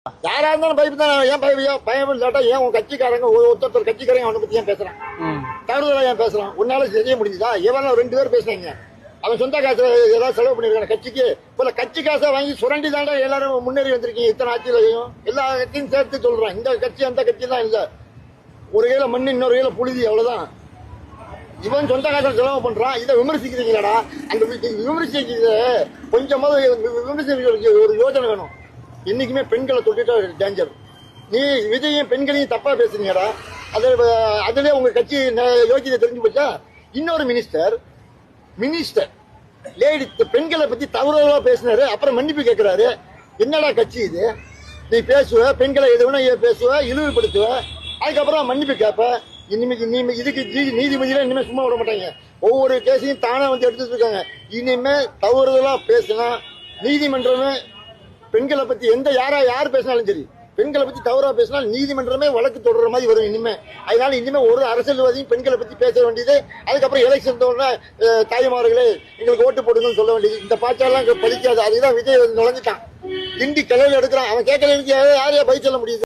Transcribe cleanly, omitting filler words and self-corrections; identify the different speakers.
Speaker 1: யாரா இருந்தாலும் பயப்பு தான். ஏன் பயம் இல்லாட்டா ஏன் உன் கட்சிக்காரங்க ஒருத்தர் கட்சிக்காரங்க அவனை பத்தி ஏன் பேசுறான்? தவறுதலா ஏன் பேசுறான்? உன்னால செய்ய முடியுதா? எவனா 2 பேர் பேசுறாங்க. அவன் சொந்த காசு ஏதாவது செலவு பண்ணிருக்கான கட்சிக்கு? போல கட்சி காசை வாங்கி சுரண்டி தாண்டா எல்லாரும் முன்னேறி வந்திருக்கீங்க. இத்தனை ஆட்சியிலையும் எல்லா கட்சியும் சேர்த்து சொல்றான். இந்த கட்சி அந்த கட்சி தான் இல்ல. ஒரு கையில மண்ணு இன்னொரு கையில புழுதி, அவ்வளவுதான். இவன் சொந்த காசை செலவு பண்றான். இதை விமர்சிக்கிறீங்களாடா? அந்த விமர்சிக்கிறது கொஞ்சமாவது விமர்சிக்க ஒரு யோசனை வேணும். இன்னைக்குமே பெண்களை தொட்டுட்டா டேஞ்சர். நீ விஜயும் பெண்களையும் தப்பா பேசுறீங்கடா. அதுல உங்க கட்சி யோகியதை தெரிஞ்சு போச்சா? இன்னொரு மினிஸ்டர் லேடி பெண்களை பத்தி தவறுதலா பேசினாரு, அப்புறம் மன்னிப்பு கேட்கிறாரு. என்னடா கட்சி இது? நீ பேசுவ, பெண்களை எதுவும் பேசுவ, இழிவுபடுத்துவ, அதுக்கப்புறம் மன்னிப்பு கேட்ப. இனிமே இதுக்கு நீதிபதியில இனிமே சும்மா விட மாட்டாங்க. ஒவ்வொரு கேஸையும் தானே வந்து எடுத்துட்டு இருக்காங்க. இனிமே தவறுதலா பேசினா நீதிமன்றமே பெண்களை பத்தி யார் பேசினாலும் சரி, பெண்களை பத்தி தவறா பேசினால் நீதிமன்றமே வழக்கு தொடர்ற மாதிரி வரும் இனிமே. அதனால இனிமே ஒரு அரசியல்வாதியும் பெண்களை பத்தி பேச வேண்டியது. அதுக்கப்புறம் எலெக்ஷன் தோணுனா தாய்மார்களே எங்களுக்கு ஓட்டு போடுங்கன்னு சொல்ல வேண்டியது. இந்த பாச்சாலாம் பலிக்காது. அதுதான் விஜய் நுழைஞ்சிட்டான். கிண்டி கிளவி எடுக்கிறான். அவன் கேட்கறதுக்கு யாரையா பதில் சொல்ல முடியுது?